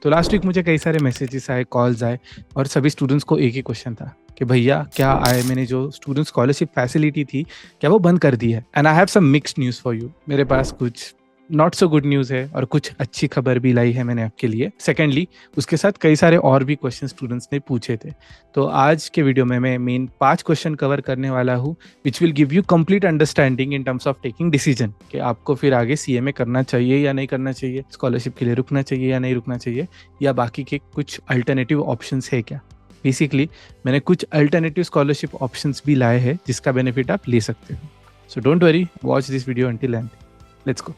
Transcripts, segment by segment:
तो last week मुझे कई सारे मैसेजेस आए, कॉल्स आए और सभी स्टूडेंट्स को एक ही क्वेश्चन था कि भैया क्या आईएमए ने जो स्टूडेंट स्कॉलरशिप फैसिलिटी थी क्या वो बंद कर दी है। And I have some mixed news for you. मेरे पास कुछ नॉट सो गुड न्यूज़ है और कुछ अच्छी खबर भी लाई है मैंने आपके लिए। सेकेंडली उसके साथ कई सारे और भी क्वेश्चन स्टूडेंट्स ने पूछे थे। तो आज के वीडियो में मैं मेन 5 क्वेश्चन कवर करने वाला हूँ which will give you complete understanding in terms of taking decision कि आपको फिर आगे सीएमए करना चाहिए या नहीं करना चाहिए, स्कॉलरशिप के लिए रुकना चाहिए या नहीं रुकना चाहिए, या बाकी के कुछ अल्टरनेटिव ऑप्शंस है क्या। बेसिकली मैंने कुछ अल्टरनेटिव स्कॉलरशिप ऑप्शंस भी लाए हैं जिसका बेनिफिट आप ले सकते हो। So don't worry, watch this video until end. Let's go.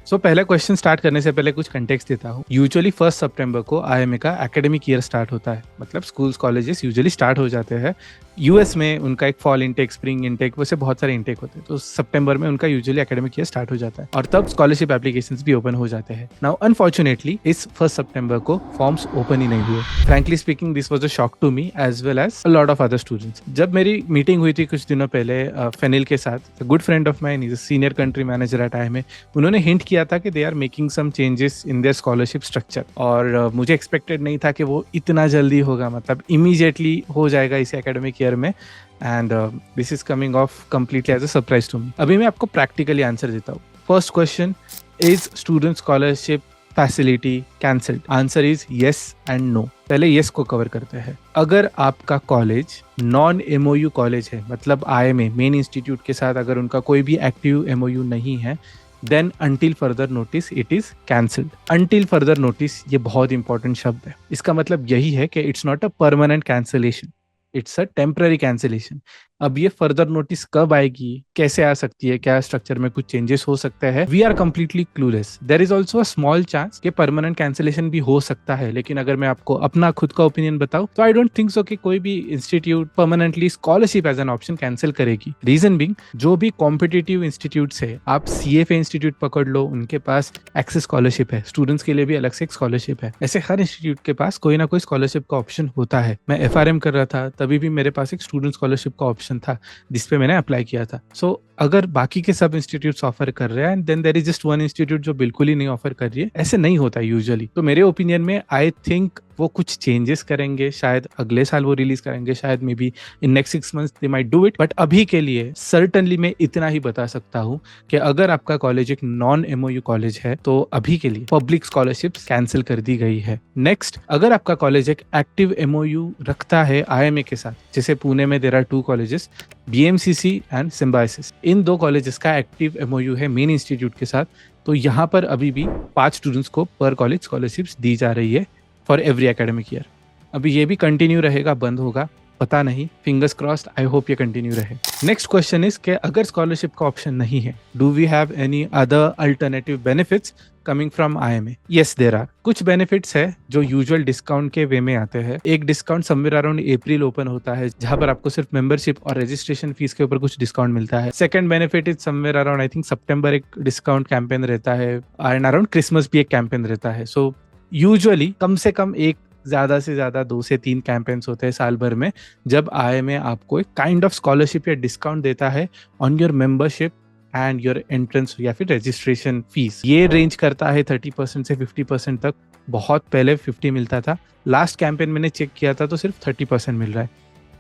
So पहला क्वेश्चन स्टार्ट करने से पहले कुछ कंटेक्स्ट देता हूँ। यूजुअली 1 सितंबर को आईएमए का एकेडमिक ईयर स्टार्ट होता है, मतलब स्कूल्स कॉलेजेस यूजुअली स्टार्ट हो जाते हैं। यूएस में उनका एक फॉल इनटेक, स्प्रिंग इनटेक, वैसे बहुत सारे इनटेक होते हैं। तो सितंबर में उनका यूजुअली एकेडमिक ईयर स्टार्ट हो जाता है और तब स्कॉलरशिप एप्लीकेशंस भी ओपन हो जाते हैं। नाउ अनफॉर्चुनेटली इस 1 सितंबर को फॉर्म्स ओपन ही नहीं हुए। Frankly speaking this was a shock to me as well as a lot of other students. जब मेरी मीटिंग हुई थी कुछ दिनों पहले फेनिल के साथ, good friend of mine, is a senior country manager at IMA, उन्होंने हिंट किया था कि they are making some changes in their scholarship structure. और मुझे एक्सपेक्टेड नहीं था कि वो इतना जल्दी होगा, मतलब इमीडिएटली हो जाएगा इस एकेडमिक ईयर में। And this is coming off completely as a surprise to me. अभी मैं आपको प्रैक्टिकली आंसर देता हूँ। First question, is student scholarship facility cancelled? Answer is yes and no. पहले यस को कवर करते हैं। अगर आपका कॉलेज नॉन एमओयू कॉलेज है, मतलब आईएमए मेन इंस्टीट्यूट के साथ अगर उनका कोई भी एक्टिव एमओयू नहीं है, then until further notice it is cancelled. Until further notice ये बहुत इंपॉर्टेंट शब्द है। इसका मतलब यही है कि it's not a permanent cancellation, it's a temporary cancellation. अब ये फर्दर नोटिस कब आएगी, कैसे आ सकती है, क्या स्ट्रक्चर में कुछ चेंजेस हो सकता है, we are completely clueless. There is also a small chance कि परमानेंट कैंसिलेशन भी हो सकता है, लेकिन अगर मैं आपको अपना खुद का ओपिनियन बताऊं तो आई डोंट थिंक सो कि कोई भी institute permanently scholarship as an option cancel करेगी। रीजन बिंग, जो भी कॉम्पिटिटिव इंस्टीट्यूट्स है, आप सीएफए इंस्टीट्यूट पकड़ लो, उनके पास एक्सेस स्कॉलरशिप है, स्टूडेंट्स के लिए भी अलग से एक स्कॉलरशिप है। ऐसे हर इंस्टीट्यूट के पास कोई ना कोई स्कॉलरशिप का ऑप्शन होता है। मैं एफआरएम कर रहा था तभी भी मेरे पास एक स्टूडेंट स्कॉलरशिप का ऑप्शन था जिसपे मैंने अप्लाई किया था। सो अगर बाकी के सब इंस्टीट्यूट्स ऑफर कर रहे हैं then there is just one institute जो बिल्कुल ही नहीं ऑफर कर रही है, ऐसे नहीं होता यूजुअली। तो मेरे ओपिनियन में आई थिंक वो कुछ चेंजेस करेंगे, शायद अगले साल वो रिलीज करेंगे, शायद may be in next 6 months they might do it. But अभी के लिए सर्टनली मैं इतना ही बता सकता हूँ कि अगर आपका कॉलेज एक नॉन एमओयू कॉलेज है तो अभी के लिए पब्लिक स्कॉलरशिप्स कैंसिल कर दी गई है। नेक्स्ट, अगर आपका कॉलेज एक एक्टिव एमओयू रखता है आईएमए के साथ, जैसे पुणे में there are 2 colleges, BMCC and Symbiosis, in 2 colleges का एक्टिव एमओयू है मेन इंस्टीट्यूट के साथ, तो यहाँ पर अभी भी 5 स्टूडेंट्स को पर कॉलेज स्कॉलरशिप्स दी जा रही है फॉर एवरी एकेडमिक ईयर। अभी ये भी कंटिन्यू रहेगा, बंद होगा पता नहीं, फिंगर्स क्रॉस्ड, आई होप ये कंटिन्यू रहे। नेक्स्ट क्वेश्चन इज कि अगर स्कॉलरशिप का ऑप्शन नहीं है, do we have any other alternative benefits coming from IMA? Yes there are. कुछ बेनिफिट्स है जो यूजुअल डिस्काउंट के वे में आते हैं। एक डिस्काउंट समवेयर अराउंड अप्रैल ओपन होता है जहां पर आपको सिर्फ मेंबरशिप और रजिस्ट्रेशन फीस के ऊपर कुछ डिस्काउंट मिलता है। Second benefit is somewhere around I think September एक डिस्काउंट कैंपेन रहता है एंड अराउंड क्रिसमस भी एक कैंपेन रहता है। सो यूजुअली कम से कम एक, ज्यादा से ज्यादा 2 से 3 कैंपेन्स होते हैं साल भर में जब आईएमए आपको एक काइंड ऑफ स्कॉलरशिप या डिस्काउंट देता है on your membership and your entrance या फिर रजिस्ट्रेशन फीस। ये रेंज करता है 30% से 50% तक। बहुत पहले 50 मिलता था, लास्ट कैंपेन मैंने चेक किया था तो सिर्फ 30% मिल रहा है।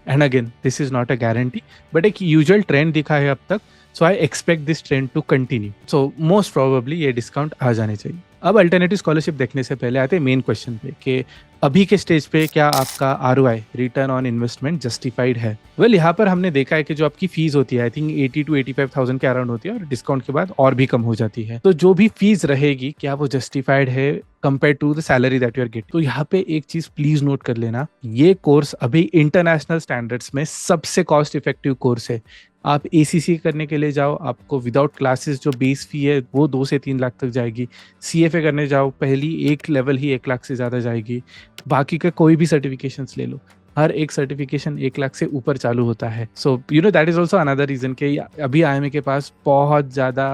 And again this is not a guarantee but एक यूजुअल ट्रेंड दिखा है अब तक। So I expect this trend to continue. So most probably ये डिस्काउंट आ जाने चाहिए। अब अल्टरनेटिव स्कॉलरशिप देखने से पहले आते हैं मेन क्वेश्चन पे कि अभी के स्टेज पे क्या आपका ROI, return on investment, justified है? वेल, यहाँ पर हमने देखा है कि जो आपकी फीस होती है आई थिंक 80 to 85,000 के अराउंड होती है और डिस्काउंट के बाद और भी कम हो जाती है। तो जो भी फीस रहेगी क्या वो जस्टिफाइड है compare to the salary that you are getting? तो यहाँ पे एक चीज प्लीज नोट कर लेना, ये कोर्स अभी इंटरनेशनल स्टैंडर्ड्स में सबसे कॉस्ट इफेक्टिव कोर्स है। आप एसीसी करने के लिए जाओ, आपको विदाउट क्लासेस जो बेस फी है वो 2 से 3 लाख तक जाएगी। सीएफए करने जाओ, पहली एक लेवल ही 1 लाख से ज्यादा जाएगी। बाकी का कोई भी सर्टिफिकेशंस ले लो, हर एक सर्टिफिकेशन 1 लाख से ऊपर चालू होता है। So you know that is also another reason कि अभी आईएमए के पास बहुत ज्यादा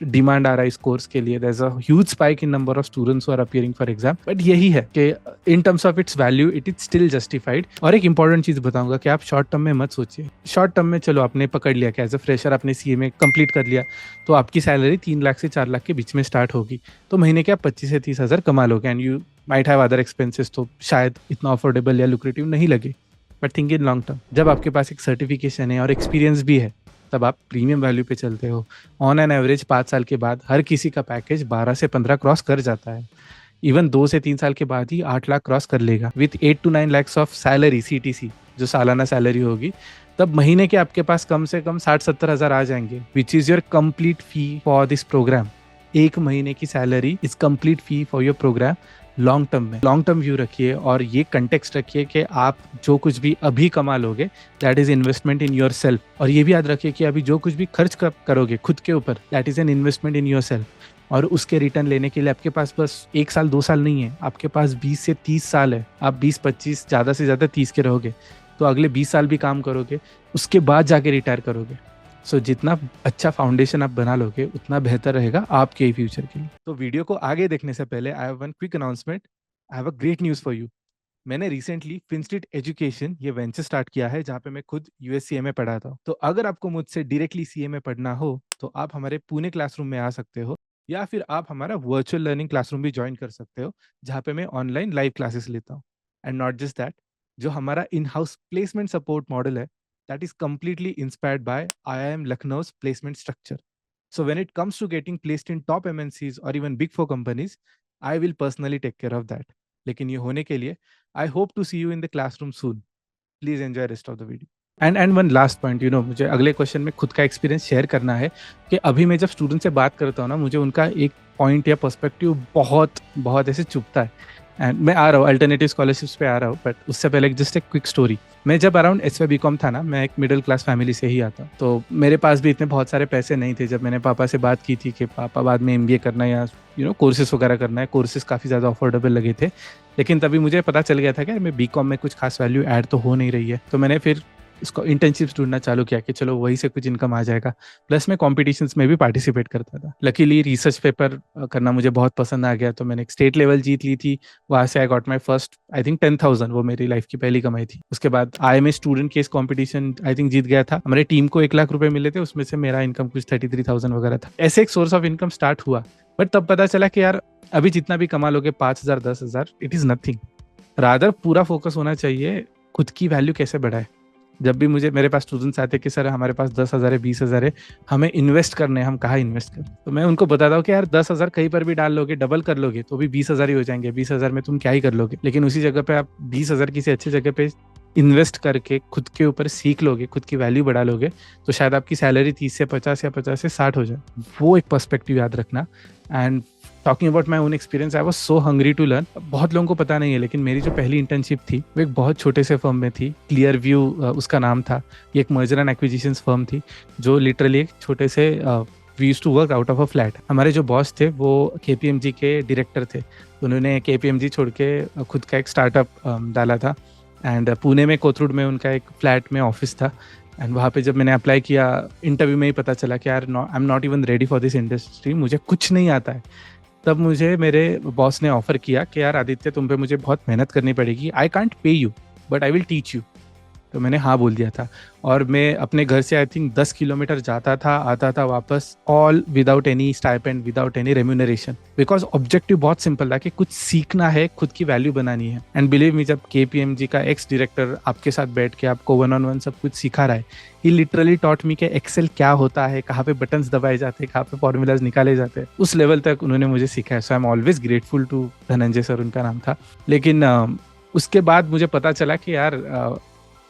डिमांड आ रहा है इस कोर्स के लिए, there is a huge spike in number of students who are appearing for exam, but यही है कि in terms of its value it is still justified. और एक इंपॉर्टेंट चीज बताऊंगा कि आप शॉर्ट टर्म में मत सोचिए। शॉर्ट टर्म में चलो आपने पकड़ लिया कि एज अ फ्रेशर आपने सीए में कंप्लीट कर लिया, तो आपकी सैलरी 3 लाख से 4 लाख के बीच में स्टार्ट होगी, तो महीने के आप 25 से 30 हज़ार कमा लोगे, and you might have other expenses, तो शायद इतना अफोर्डेबल या लुक्रेटिव नहीं लगे। But think in long term, जब आपके पास एक सर्टिफिकेशन है और एक्सपीरियंस भी है, तब आप प्रीमियम वैल्यू पे चलते हो। ऑन एन एवरेज 5 साल के बाद हर किसी का पैकेज 12 से 15 क्रॉस कर जाता है। इवन 2 से 3 साल के बाद ही 8 लाख क्रॉस कर लेगा with 8 to 9 lakhs of salary, CTC जो सालाना सैलरी होगी। तब महीने के आपके पास कम से कम 60-70 हज़ार आ जाएंगे, which is your complete fee for this programme. एक महीने की salary is complete fee for your programme. Long term में लॉन्ग टर्म व्यू रखिए और ये कंटेक्स्ट रखिए कि आप जो कुछ भी अभी कमा लोगे that is investment in your self. और ये भी याद रखिए कि अभी जो कुछ भी खर्च करोगे खुद के ऊपर, that is an investment in your self. और उसके रिटर्न लेने के लिए आपके पास बस 1 साल 2 साल नहीं है, आपके पास 20 से 30 साल है। आप 20-25 ज़्यादा से ज़्यादा 30 के रहोगे, तो अगले 20 साल भी काम करोगे, उसके बाद जाके रिटायर करोगे। सो जितना अच्छा फाउंडेशन आप बना लोगे उतना बेहतर रहेगा आपके ही फ्यूचर के लिए। तो वीडियो को आगे देखने से पहले I have one quick announcement. I have a great news for you. मैंने रिसेंटली फिनस्ट्रीट एजुकेशन ये वेंचर स्टार्ट किया है, जहाँ पे मैं खुद यूएससीए में पढ़ाता हूँ। तो अगर आपको मुझसे डायरेक्टली सीए में पढ़ना हो तो आप हमारे पुणे क्लासरूम में आ सकते हो, या फिर आप हमारा वर्चुअल लर्निंग क्लासरूम भी ज्वाइन कर सकते हो, जहाँ पे मैं ऑनलाइन लाइव क्लासेस लेता हूँ। एंड नॉट जस्ट दैट, जो हमारा in house placement support model है, that is completely inspired by IIM Lucknow's placement structure. So when it comes to getting placed in top MNCs or even big four companies, I will personally take care of that. लेकिन ये होने के लिए I hope to see you in the classroom soon. Please enjoy rest of the video. And one last point, मुझे अगले question में खुद का एक्सपीरियंस शेयर करना है कि अभी मैं जब स्टूडेंट से बात करता हूँ ना, मुझे उनका एक पॉइंट या पर्सपेक्टिव बहुत बहुत ऐसे चुभता है। एंड मैं आ रहा हूँ अल्टरनेटिव स्कॉलरशिप्स पे आ रहा हूँ, बट उससे पहले जस्ट एक क्विक स्टोरी। मैं जब अराउंड एसवाई बीकॉम था ना, मैं एक मिडिल क्लास फैमिली से ही आता, तो मेरे पास भी इतने बहुत सारे पैसे नहीं थे। जब मैंने पापा से बात की थी कि पापा बाद में एमबीए करना है या कोर्सेज वगैरह करना है, कोर्सेज काफ़ी ज़्यादा अफोर्डेबल लगे थे, लेकिन तभी मुझे पता चल गया था कि मैं बीकॉम में कुछ खास वैल्यू ऐड तो हो नहीं रही है। तो मैंने फिर इसको इंटर्नशिप्स ढूंढना चालू किया कि चलो वही से कुछ इनकम आ जाएगा। प्लस मैं कॉम्पिटिशन्स में भी पार्टिसिपेट करता था। लकीली रिसर्च पेपर करना मुझे बहुत पसंद आ गया, तो मैंने एक स्टेट लेवल जीत ली थी। वहाँ से I got my first I think 10,000, वो मेरी लाइफ की पहली कमाई थी। उसके बाद IIMA student case competition I think जीत गया था। हमारे टीम को 1 लाख रुपए मिले थे, उसमें से मेरा इनकम कुछ 33,000 वगैरह था। ऐसे एक सोर्स ऑफ इनकम स्टार्ट हुआ, बट तब पता चला कि यार अभी जितना भी कमा लोगे 5,000 10,000 इट इज़ नथिंग। रादर पूरा फोकस होना चाहिए खुद की वैल्यू कैसे बढ़ाए। जब भी मेरे पास स्टूडेंट्स आते कि सर हमारे पास 10,000 है 20,000 है, हमें इन्वेस्ट करने हैं, हम कहाँ इन्वेस्ट करें, तो मैं उनको बताता हूँ कि यार 10,000 कहीं पर भी डाल लोगे, डबल कर लोगे तो भी 20,000 ही हो जाएंगे। 20,000 में तुम क्या ही कर लोगे, लेकिन उसी जगह पे आप 20,000 किसी अच्छी जगह पे इन्वेस्ट करके खुद के ऊपर सीख लोगे, खुद की वैल्यू बढ़ा लोगे, तो शायद आपकी सैलरी 30 से 50 या 50 से 60 हो जाए। वो एक पर्सपेक्टिव याद रखना। And talking about my own experience, I was so hungry to learn. बहुत लोगों को पता नहीं है, लेकिन मेरी जो पहली इंटर्नशिप थी वो एक बहुत छोटे से फर्म में थी, क्लियर व्यू उसका नाम था। ये एक मर्जर एंड एक्विजिशंस फर्म थी, जो लिटरली एक छोटे से we used to work out of a flat. हमारे जो बॉस थे वो KPMG के डायरेक्टर थे, तो उन्होंने KPMG छोड़ के खुद का एक स्टार्टअप डाला था। एंड पुणे में कोथरूड में उनका एक फ्लैट में ऑफिस था। एंड वहाँ पे जब मैंने अप्लाई किया, इंटरव्यू में ही पता चला कि यार I am not even ready for this industry, मुझे कुछ नहीं आता है। तब मुझे मेरे बॉस ने ऑफर किया कि यार आदित्य, तुम पे मुझे बहुत मेहनत करनी पड़ेगी, I can't pay you but I will teach you. तो मैंने हाँ बोल दिया था, और मैं अपने घर से आई थिंक 10 किलोमीटर जाता था, आता था वापस, all without any stipend, without any remuneration, because objective बहुत सिंपल था कि कुछ सीखना है, खुद की वैल्यू बनानी है। एंड बिलीव मी, जब KPMG का एक्स डायरेक्टर आपके साथ बैठ के आपको 1-on-1 सब कुछ सिखा रहा है, ही लिटरली टॉट मी कि एक्सेल क्या होता है, कहाँ पे बटन्स दबाए जाते हैं, कहाँ पे फॉर्मूलाज निकाले जाते हैं, उस लेवल तक उन्होंने मुझे सिखाया। So I am always grateful to Dhananjay sir, उनका नाम था। लेकिन उसके बाद मुझे पता चला कि यार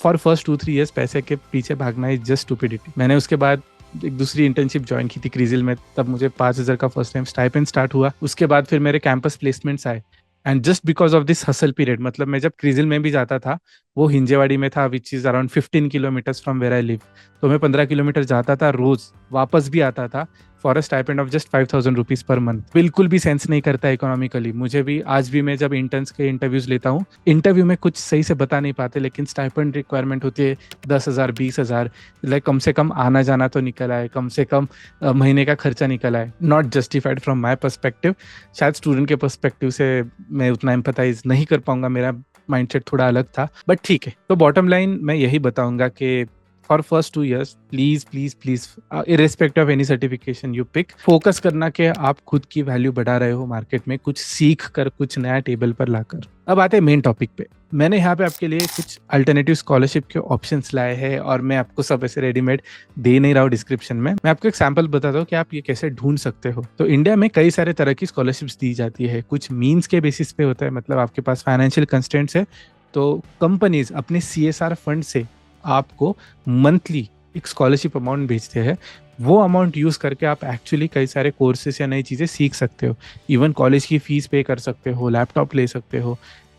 फॉर फर्स्ट 2-3 ईयर्स पैसे के पीछे भागना इज जस्ट स्टूपिडिटी। मैंने उसके बाद एक दूसरी इंटर्नशिप ज्वाइन की थी क्रीजिल में, तब मुझे 5,000 का फर्स्ट टाइम स्टाइपेंड स्टार्ट हुआ। उसके बाद फिर मेरे कैंपस प्लेसमेंट्स आए, and just because of this hustle period, मतलब मैं जब क्रीजिल में भी जाता था वो हिंजेवाड़ी में था, which is around 15 kilometres from where I live. तो मैं 15 किलोमीटर जाता था रोज, वापस भी आता था for a stipend of just 5,000 rupees per month. बिल्कुल भी सेंस नहीं करता इकोनॉमिकली। मुझे भी आज भी, मैं जब इंटर्न्स के इंटरव्यूज लेता हूँ, इंटरव्यू में कुछ सही से बता नहीं पाते, लेकिन स्टाइपेंड रिक्वायरमेंट होती है 10,000 20,000। लाइक कम से कम आना जाना तो निकल आए, कम से कम महीने का खर्चा निकल आए। Not justified from my perspective. शायद स्टूडेंट के पर्सपेक्टिव से मैं उतना एम्पैथाइज नहीं कर पाऊंगा, मेरा माइंडसेट थोड़ा अलग था, बट ठीक है। तो बॉटम लाइन मैं यही बताऊंगा कि for first 2 years please please please, irrespective of any certification you pick, focus करना कि आप खुद की वैल्यू बढ़ा रहे हो मार्केट में, कुछ सीख कर, कुछ नया टेबल पर लाकर। अब आते हैं मेन टॉपिक पे। मैंने यहाँ पे आपके लिए कुछ अल्टरनेटिव स्कॉलरशिप के ऑप्शंस लाए हैं, और मैं आपको सब ऐसे रेडीमेड दे नहीं रहा हूँ डिस्क्रिप्शन में। मैं आपको एक सैंपल बताता हूँ कि आप ये कैसे ढूंढ सकते हो। तो इंडिया में कई सारे तरह की स्कॉलरशिप्स दी जाती है। कुछ मीन्स के बेसिस पे होता है, मतलब आपके पास फाइनेंशियल कंस्ट्रेंट्स है तो कंपनीज अपने CSR फंड से आपको मंथली एक स्कॉलरशिप अमाउंट भेजते हैं। वो अमाउंट यूज करके आप एक्चुअली कई सारे कोर्सेस या नई चीजें सीख सकते हो। इवन कॉलेज की फीस पे कर सकते हो, लैपटॉप ले सकते हो,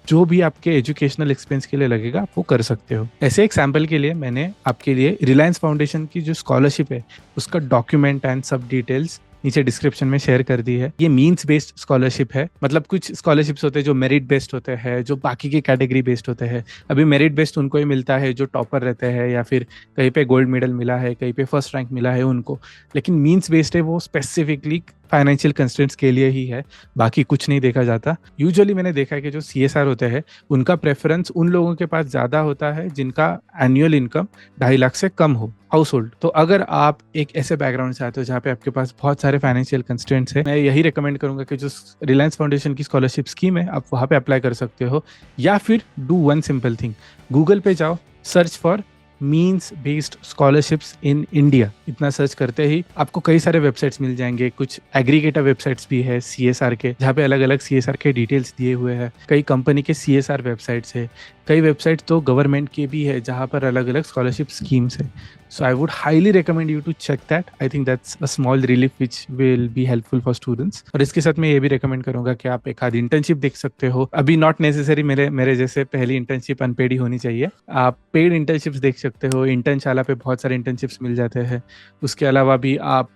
जो भी आपके एजुकेशनल एक्सपेंस के लिए लगेगा आप वो कर सकते हो। ऐसे एग्जाम्पल के लिए मैंने आपके लिए रिलायंस फाउंडेशन की जो स्कॉलरशिप है उसका डॉक्यूमेंट एंड सब डिटेल्स नीचे डिस्क्रिप्शन में शेयर कर दी है। ये मीन्स बेस्ड स्कॉलरशिप है, मतलब कुछ स्कॉलरशिप्स होते हैं जो मेरिट बेस्ड होते हैं, जो बाकी के कैटेगरी बेस्ड होते हैं। अभी मेरिट बेस्ड उनको ही मिलता है जो टॉपर रहते हैं, या फिर कहीं पे गोल्ड मेडल मिला है, कहीं पे फर्स्ट रैंक मिला है उनको। लेकिन मीन्स बेस्ड है वो स्पेसिफिकली फाइनेंशियल कंस्ट्रेंट्स के लिए ही है, बाकी कुछ नहीं देखा जाता। यूजुअली मैंने देखा है कि जो CSR होते हैं उनका प्रेफरेंस उन लोगों के पास ज्यादा होता है जिनका एनुअल इनकम 2.5 लाख से कम हो, हाउस होल्ड। तो अगर आप एक ऐसे बैकग्राउंड से आते हो जहाँ पे आपके पास बहुत सारे फाइनेंशियल कंस्ट्रेंट्स है, मैं यही रिकमेंड करूंगा कि जो रिलायंस फाउंडेशन की स्कॉलरशिप स्कीम है आप वहाँ पे अप्लाई कर सकते हो। या फिर do one simple thing, Google पे जाओ, search for means based scholarships in India. इतना सर्च करते ही आपको कई सारे वेबसाइट्स मिल जाएंगे। कुछ एग्रीगेटर वेबसाइट्स भी है CSR के, जहाँ पे अलग अलग CSR के डिटेल्स दिए हुए हैं। कई कंपनी के CSR वेबसाइट्स है, कई वेबसाइट तो गवर्नमेंट के भी है जहाँ पर अलग अलग स्कॉलरशिप स्कीम्स है। So I would highly recommend you to check that. I think that's a small relief which will be helpful for students. और इसके साथ मैं ये भी रिकमेंड करूंगा कि आप एक आध इंटर्नशिप देख सकते हो। अभी नॉट नेसेसरी मेरे जैसे पहली इंटर्नशिप अनपेड ही होनी चाहिए, आप पेड इंटर्नशिप्स देख सकते हो। इंटर्नशाला पे बहुत सारे इंटर्नशिप्स मिल जाते हैं। उसके अलावा भी आप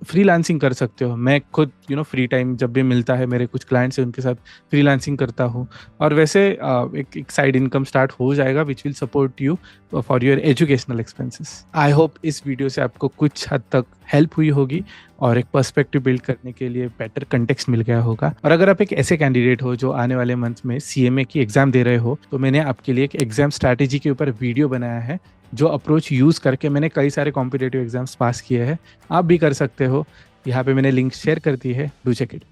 फ्रीलांसिंग कर सकते हो। मैं खुद फ्री टाइम जब भी मिलता है, मेरे कुछ क्लाइंट्स हैं उनके साथ फ्रीलांसिंग करता हूँ। और वैसे एक साइड इनकम स्टार्ट हो जाएगा which will support you for your educational expenses. I hope इस वीडियो से आपको कुछ हद तक हेल्प हुई होगी और एक पर्सपेक्टिव बिल्ड करने के लिए बेटर कंटेक्स्ट मिल गया होगा। और अगर आप एक ऐसे कैंडिडेट हो जो आने वाले मंथ में CMA की एग्जाम दे रहे हो, तो मैंने आपके लिए एक एग्जाम स्ट्रैटेजी के ऊपर वीडियो बनाया है, जो अप्रोच यूज करके मैंने कई सारे कॉम्पिटिटिव एग्जाम्स पास किए हैं। आप भी कर सकते हो। यहाँ पे मैंने लिंक शेयर कर दी है, डू चेक इट।